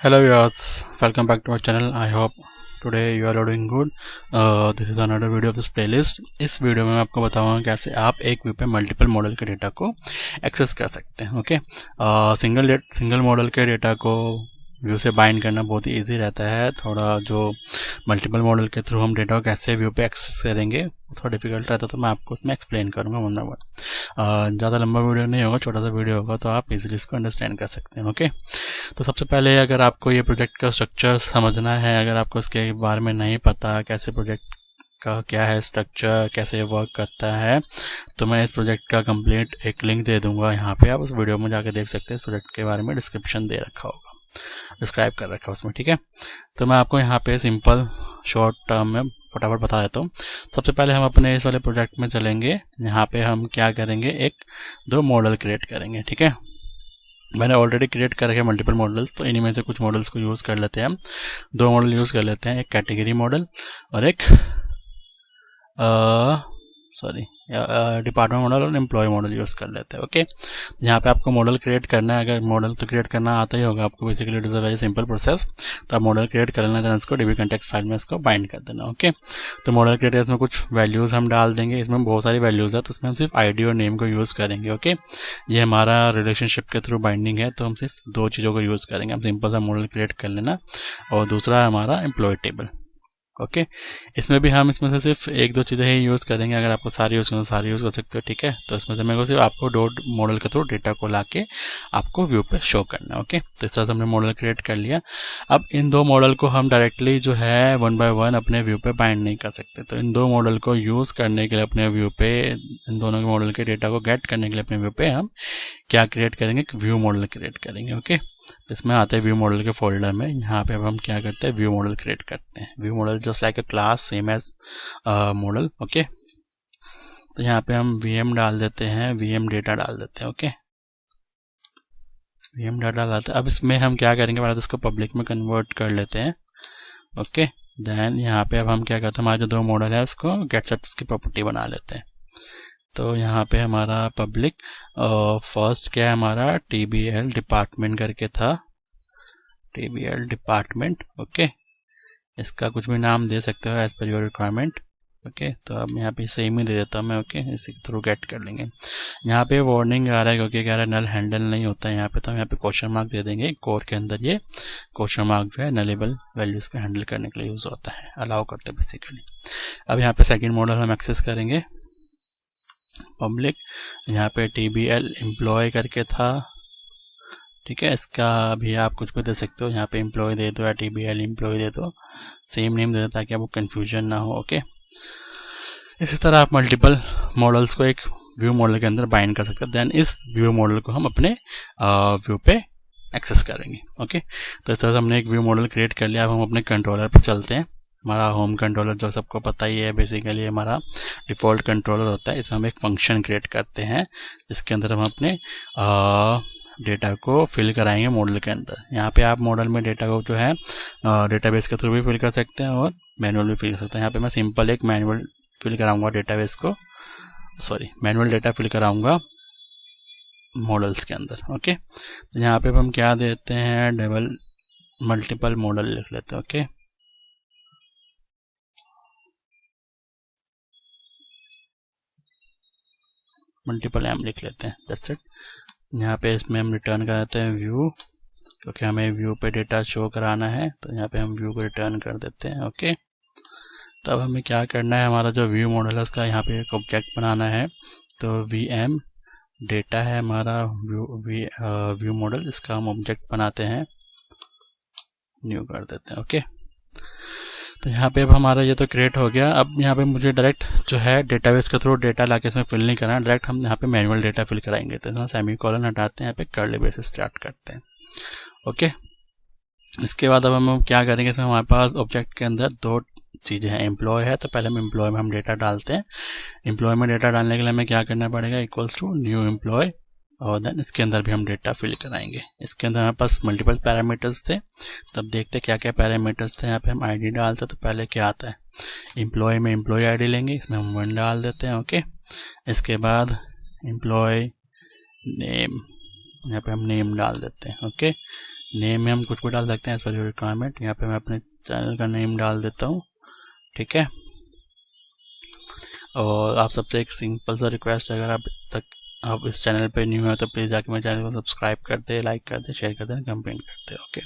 Hello viewers, welcome back to our channel. I hope today you are all doing good. This is another video of this playlist. इस video में मैं आपको बताऊंगा कैसे आप एक व्यू पे मल्टीपल मॉडल के डेटा को एक्सेस कर सकते हैं. ओके, सिंगल मॉडल के डेटा को व्यू से बाइंड करना बहुत ही ईजी रहता है. थोड़ा जो मल्टीपल मॉडल के थ्रू हम डेटा को कैसे व्यू पे एक्सेस करेंगे थोड़ा डिफिकल्ट रहता है, तो मैं आपको उसमें एक्सप्लेन करूंगा वन बाय वन. ज़्यादा लंबा वीडियो नहीं होगा, छोटा सा वीडियो होगा, तो आप इजीली इसको अंडरस्टैंड कर सकते हैं. ओके, तो सबसे पहले अगर आपको ये प्रोजेक्ट का स्ट्रक्चर समझना है, अगर आपको इसके बारे में नहीं पता कैसे प्रोजेक्ट का क्या है स्ट्रक्चर, कैसे वर्क करता है, तो मैं इस प्रोजेक्ट का कंप्लीट एक लिंक दे दूंगा यहाँ पे. आप उस वीडियो में जाके देख सकते हैं. इस प्रोजेक्ट के बारे में डिस्क्रिप्शन दे रखा होगा, डिस्क्राइब कर रखा है उसमें. ठीक है, तो मैं आपको यहाँ पे सिंपल शॉर्ट टर्म में फटाफट बता देता हूँ. सबसे पहले हम अपने इस वाले प्रोजेक्ट में चलेंगे. यहाँ पे हम क्या करेंगे, एक दो मॉडल क्रिएट करेंगे. ठीक है, मैंने ऑलरेडी क्रिएट कर रखे मल्टीपल मॉडल्स, तो इन्हीं में से कुछ मॉडल्स को यूज़ कर लेते हैं. हम दो मॉडल यूज़ कर लेते हैं, एक कैटेगरी मॉडल और एक डिपार्टमेंट मॉडल और एम्प्लॉय मॉडल यूज़ कर लेते हैं. ओके, यहाँ पे आपको मॉडल क्रिएट करना है. अगर मॉडल तो क्रिएट करना आता ही होगा आपको, basically it is a very simple process. तो आप मॉडल क्रिएट कर लेना, देन इसको डीबी कॉन्टेक्स्ट फाइल में इसको बाइंड कर देना. ओके, तो मॉडल क्रिएट इसमें कुछ वैल्यूज़ हम डाल देंगे. इसमें बहुत सारी वैल्यूज़ है, तो इसमें हम सिर्फ आईडी और नेम को यूज़ करेंगे. ओके, ये हमारा रिलेशनशिप के थ्रू बाइंडिंग है, तो हम सिर्फ दो चीज़ों को यूज़ करेंगे. हम सिंपल सा मॉडल क्रिएट कर लेना, और दूसरा है हमारा एम्प्लॉय टेबल. ओके, इसमें भी हम इसमें से सिर्फ एक दो चीज़ें ही यूज़ करेंगे. अगर आपको सारी यूज़ करना सारी यूज़ कर सकते हो. ठीक है, तो इसमें से मेरे को सिर्फ आपको डॉट मॉडल के थ्रू डेटा को लाके आपको व्यू पे शो करना है. ओके, तो इस तरह से हमने मॉडल क्रिएट कर लिया. अब इन दो मॉडल को हम डायरेक्टली जो है वन बाय वन अपने व्यू पे बाइंड नहीं कर सकते. तो इन दो मॉडल को यूज़ करने के लिए अपने व्यू पे, इन दोनों के मॉडल के डेटा को गेट करने के लिए अपने व्यू पे हम क्या क्रिएट करेंगे, व्यू मॉडल क्रिएट करेंगे. ओके, इसमें आते हैं व्यू मॉडल के फोल्डर में. यहाँ पे अब हम क्या करते हैं, व्यू मॉडल क्रिएट करते हैं. व्यू मॉडल जस्ट लाइक अ class, same as model. Okay, तो यहाँ पे हम वीएम डाल देते हैं, वीएम डेटा डाल देते हैं. ओके, वीएम डाटा डालते हैं. अब इसमें हम क्या करेंगे, पहले तो इसको पब्लिक में कन्वर्ट कर लेते हैं. ओके, देन यहाँ पे अब हम क्या करते हैं, हमारे जो दो मॉडल है उसको गेट सेट की प्रॉपर्टी बना लेते हैं. तो यहाँ पे हमारा पब्लिक फर्स्ट क्या है, हमारा TBL डिपार्टमेंट करके था, TBL डिपार्टमेंट. ओके, इसका कुछ भी नाम दे सकते हो as per your requirement. Okay, तो अब यहाँ पे सेम ही दे देता हूँ मैं. ओके, इसी के थ्रू गेट कर लेंगे. यहाँ पे वार्निंग आ रहा है क्योंकि कह रहा है नल हैंडल नहीं होता है यहाँ पे, तो हम यहाँ पे क्वेश्चन मार्क दे देंगे. कोर के अंदर ये क्वेश्चन मार्क जो है नलेबल वैल्यूज़ को हैंडल करने के लिए यूज़ होता है, अलाउ करते हैं बेसिकली. अब यहाँ पे सेकेंड मॉडल हम एक्सेस करेंगे, पब्लिक. यहाँ पे TBL एम्प्लॉय करके था. ठीक है, इसका भी आप कुछ भी दे सकते हो. यहाँ पे एम्प्लॉय दे दो या TBL एम्प्लॉय दे दो, सेम नेम दे दो ताकि आपको कन्फ्यूजन ना हो. ओके, इसी तरह आप मल्टीपल मॉडल्स को एक व्यू मॉडल के अंदर बाइंड कर सकते हैं. देन इस व्यू मॉडल को हम अपने व्यू पे एक्सेस करेंगे. ओके, तो इस तरह से हमने एक व्यू मॉडल क्रिएट कर लिया. अब हम अपने कंट्रोलर पर चलते हैं. हमारा होम कंट्रोलर जो सबको पता ही है, बेसिकली हमारा डिफ़ॉल्ट कंट्रोलर होता है. इसमें हम एक फंक्शन क्रिएट करते हैं जिसके अंदर हम अपने डेटा को फिल कराएंगे मॉडल के अंदर. यहाँ पे आप मॉडल में डेटा को जो है डेटाबेस के थ्रू भी फिल कर सकते हैं और मैनुअल भी फिल कर सकते हैं. यहाँ पे मैं सिंपल एक मैनुअल फिल कराऊंगा डेटाबेस को, मैनुअल डेटा फिल कराऊंगा मॉडल्स के अंदर. ओके, तो यहाँ पे हम क्या देते हैं, डबल मल्टीपल मॉडल लिख लेते हैं. ओके, मल्टीपल एम लिख लेते हैं, दैट्स इट. यहाँ पे इसमें हम रिटर्न कर देते हैं व्यू, क्योंकि हमें व्यू पे डेटा शो कराना है, तो यहाँ पे हम व्यू को रिटर्न कर देते हैं. ओके, तब हमें क्या करना है, हमारा जो व्यू मॉडल है उसका यहाँ पे एक ऑब्जेक्ट बनाना है. तो VM डेटा है हमारा व्यू मॉडल, इसका हम ऑब्जेक्ट बनाते हैं, न्यू कर देते हैं. ओके, तो यहाँ पे अब हमारा ये तो क्रिएट हो गया. अब यहाँ पे मुझे डायरेक्ट जो है डेटाबेस के थ्रू डेटा लाके इसमें फिल नहीं करना, डायरेक्ट हम यहाँ पे मैनुअल डेटा फिल कराएंगे. तो यहाँ सेमीकोलन हटाते हैं, यहाँ पे कर्ली ब्रेसेस स्टार्ट करते हैं. ओके, इसके बाद अब हम क्या करेंगे, इसमें हमारे पास ऑब्जेक्ट के अंदर दो चीज़ें हैं. एम्प्लॉय है, तो पहले हम एम्प्लॉय में हम डेटा डालते हैं. एम्प्लॉय में डेटा डालने के लिए हमें क्या करना पड़ेगा, इक्वल्स टू न्यू एम्प्लॉय, और देन इसके अंदर भी हम डेटा फिल कराएंगे. इसके अंदर हमारे पास मल्टीपल पैरामीटर्स थे, तब देखते क्या क्या पैरामीटर्स थे. यहाँ पे हम आईडी डालते, तो पहले क्या आता है, एम्प्लॉय में एम्प्लॉय आईडी लेंगे, इसमें हम 1 डाल देते हैं. ओके, इसके बाद एम्प्लॉय नेम, यहाँ पे हम नेम डाल देते हैं. ओके, नेम में हम कुछ भी डाल सकते हैं एज पर योर रिक्वायरमेंट। यहाँ पे मैं अपने चैनल का नेम डाल देता हूँ, ठीक है। और आप सबसे एक सिंपल सा रिक्वेस्ट, अगर आप इस चैनल पे न्यू है तो प्लीज़ जाके मेरे चैनल को सब्सक्राइब कर दे, लाइक कर दे, शेयर कर दे, कमेंट कर दे, ओके,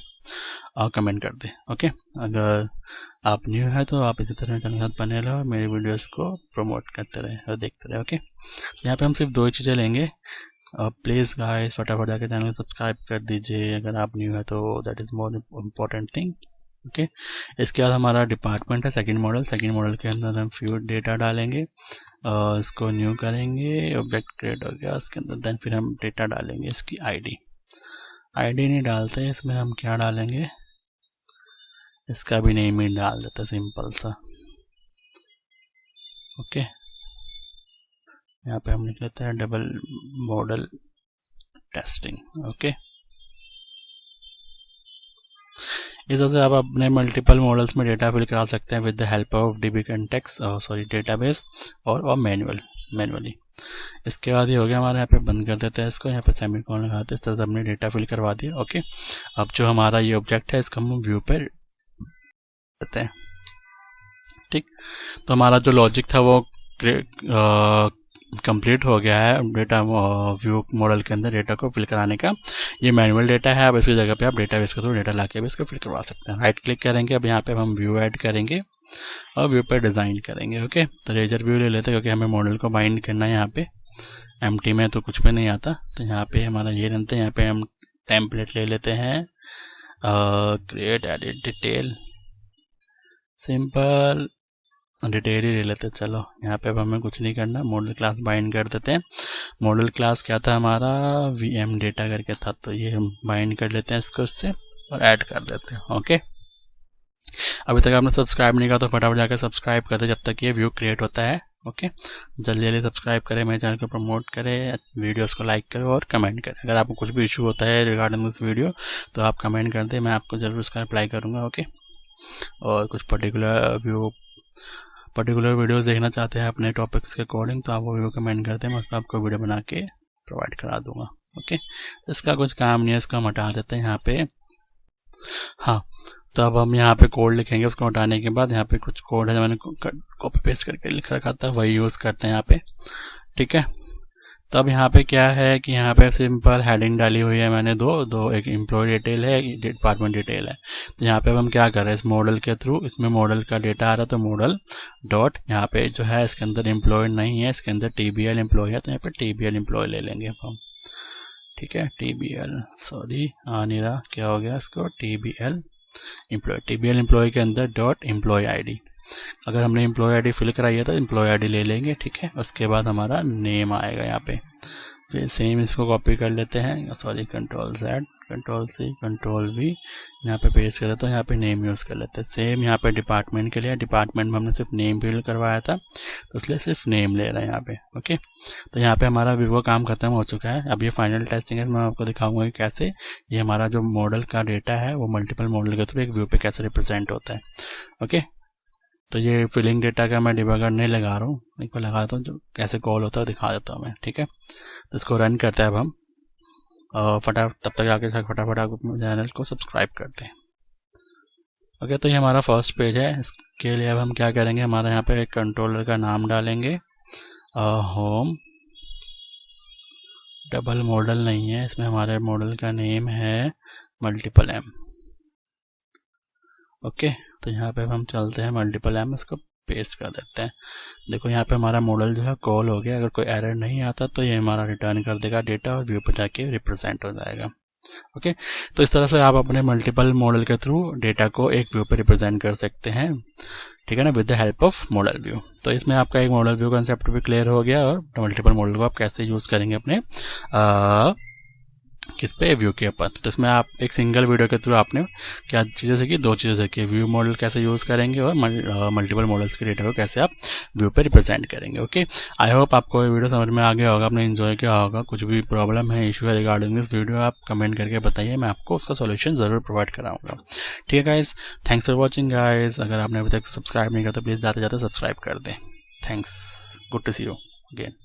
और कमेंट कर दे, ओके। अगर आप न्यू है तो आप इसी तरह चैनल के साथ बने रहो, मेरे वीडियोस को प्रमोट करते रहे और देखते रहे, ओके। यहाँ पे हम सिर्फ 2 ही चीज़ें लेंगे। प्लीज़ गाइस फटाफट जाके चैनल को सब्सक्राइब कर दीजिए अगर आप न्यू है तो, that is more important thing, okay. इसके बाद हमारा डिपार्टमेंट है सेकंड मॉडल के अंदर हम फ्यू डेटा डालेंगे, इसको न्यू करेंगे, ऑब्जेक्ट क्रिएट हो गया उसके अंदर, देन फिर हम डेटा डालेंगे, इसकी आईडी नहीं डालते, इसमें हम क्या डालेंगे, इसका भी नेम ही डाल देते सिंपल सा, ओके। यहाँ पे हम लिख लेते हैं डबल मॉडल टेस्टिंग, ओके। इस तरह से आप अपने मल्टीपल मॉडल्स में डेटा फिल करा सकते हैं with the help of dB context, database और मैनुअली। इसके बाद ये हो गया हमारा, यहाँ पे बंद कर देते हैं इसको, यहाँ पे सेमीकोलन लगाते हैं। इस तरह से हमने डेटा फिल करवा दिया, ओके। अब जो हमारा ये ऑब्जेक्ट है इसको हम व्यू पे देते हैं, ठीक। तो हमारा जो लॉजिक था वो कंप्लीट हो गया है डेटा व्यू मॉडल के अंदर डेटा को फिल कराने का। ये मैनुअल डेटा है, अब इसकी जगह पे आप डेटाबेस के थ्रू डेटा लाके भी इसको फिल करवा सकते हैं। राइट क्लिक करेंगे, अब यहाँ पे हम व्यू ऐड करेंगे और व्यू पे डिज़ाइन करेंगे, ओके। तो रेजर व्यू ले लेते हैं क्योंकि हमें मॉडल को बाइंड करना है। यहाँ पे एम्प्टी में तो कुछ भी नहीं आता, तो यहाँ पे हमारा ये रहते हैं। यहाँ पे हम टेम्पलेट ले लेते हैं, create edit detail, simple detail ही ले लेते हैं। चलो यहाँ पे अब हमें कुछ नहीं करना, मॉडल क्लास बाइंड कर देते हैं। मॉडल क्लास क्या था हमारा, VM डेटा करके था, तो ये हम बाइंड कर लेते हैं इसको इससे और ऐड कर देते हैं, ओके। अभी तक आपने सब्सक्राइब नहीं करा तो फटाफट जाकर सब्सक्राइब कर दे जब तक ये व्यू क्रिएट होता है, ओके। जल्दी जल्दी सब्सक्राइब करें, मेरे चैनल को प्रमोट करें, वीडियोस को लाइक करें और कमेंट करें। अगर आपको कुछ भी इशू होता है रिगार्डिंग दिस वीडियो तो आप कमेंट कर दें, मैं आपको ज़रूर उसका रिप्लाई करूँगा, ओके। और कुछ पर्टिकुलर वीडियोस देखना चाहते हैं अपने टॉपिक्स के अकॉर्डिंग तो आप वो वीडियो कमेंट करते हैं, मैं उस पर आपको वीडियो बना के प्रोवाइड करा दूंगा, ओके। इसका कुछ काम नहीं है, इसको हम हटा देते हैं यहाँ पे। हाँ, तो अब हम यहाँ पे कोड लिखेंगे, उसको हटाने के बाद यहाँ पे कुछ कोड है जो मैंने कॉपी पेस्ट करके लिख रखा था, वही यूज़ करते हैं यहाँ पे, ठीक है। तब यहाँ पे क्या है कि यहाँ पे सिंपल हेडिंग डाली हुई है मैंने दो, एक एम्प्लॉय डिटेल है, एक डिपार्टमेंट डिटेल है। तो यहाँ पे अब हम क्या कर रहे हैं, इस मॉडल के थ्रू, इसमें मॉडल का डेटा आ रहा है तो मॉडल डॉट यहाँ पे जो है इसके अंदर एम्प्लॉय नहीं है, इसके अंदर TBL एम्प्लॉय है, तो यहाँ पे TBL एम्प्लॉय ले लेंगे हम, ठीक है। TBL सॉरी आ नहीं रहा, क्या हो गया इसको, TBL एम्प्लॉय के अंदर डॉट एम्प्लॉय ID। अगर हमने एम्प्लॉय ID फिल कराई है तो एम्प्लॉय ID ले लेंगे, ठीक है। उसके बाद हमारा नेम आएगा यहाँ पे, फिर सेम इसको कॉपी कर लेते हैं, सॉरी Ctrl+Z Ctrl+C Ctrl+V, यहाँ पे पेस्ट कर देते हैं, यहाँ पे नेम यूज़ कर लेते हैं। सेम यहाँ पे डिपार्टमेंट के लिए, डिपार्टमेंट में हमने सिर्फ नेम फिल करवाया था तो इसलिए सिर्फ नेम ले रहे हैं यहाँ पे, ओके। तो यहाँ पे हमारा व्यू काम खत्म हो चुका है। अब ये फाइनल टेस्टिंग है, मैं आपको दिखाऊंगा कि कैसे ये हमारा जो मॉडल का डेटा है वो मल्टीपल मॉडल के थ्रू एक व्यू पे कैसे रिप्रेजेंट होता है, ओके। तो ये फिलिंग डेटा का मैं डिबगर नहीं लगा रहा हूँ, एक बार लगाता हूँ जो कैसे कॉल होता है दिखा देता हूँ मैं, ठीक है। तो इसको रन करते हैं अब हम, तब तक आके फटाफट आप अपने चैनल को सब्सक्राइब करते हैं, ओके। तो ये हमारा फर्स्ट पेज है। इसके लिए अब हम क्या करेंगे, हमारा यहाँ पे एक कंट्रोलर का नाम डालेंगे, होम, डबल मॉडल नहीं है इसमें, हमारे मॉडल का नेम है मल्टीपल M, ओके। तो यहाँ पे हम चलते हैं मल्टीपल M, इसको पेस्ट कर देते हैं। देखो यहाँ पे हमारा मॉडल जो है कॉल हो गया। अगर कोई एरर नहीं आता तो ये हमारा रिटर्न कर देगा डेटा और व्यू पे जाके रिप्रेजेंट हो जाएगा, ओके। तो इस तरह से आप अपने मल्टीपल मॉडल के थ्रू डेटा को एक व्यू पे रिप्रेजेंट कर सकते हैं, ठीक है ना, with the help of model view. तो इसमें आपका एक मॉडल व्यू कंसेप्ट भी क्लियर हो गया और मल्टीपल मॉडल को आप कैसे यूज़ करेंगे अपने किस पे, व्यू के ऊपर। तो इसमें आप एक सिंगल वीडियो के थ्रू आपने क्या चीज़ें सीखी, 2 चीज़ें सीखी, व्यू मॉडल कैसे यूज़ करेंगे और मल्टीपल मॉडल्स के डेटा को कैसे आप व्यू पे रिप्रेजेंट करेंगे, ओके। आई होप आपको ये वीडियो समझ में आ गया होगा, आपने एंजॉय किया होगा। कुछ भी प्रॉब्लम है, इशू है रिगार्डिंग दिस वीडियो, आप कमेंट करके बताइए, मैं आपको उसका सोल्यूशन ज़रूर प्रोवाइड कराऊंगा, ठीक है guys. Thanks for watching guys. अगर आपने अभी तक सब्सक्राइब नहीं किया तो प्लीज़ जाते जाते सब्सक्राइब कर दें। Thanks, good to see you again.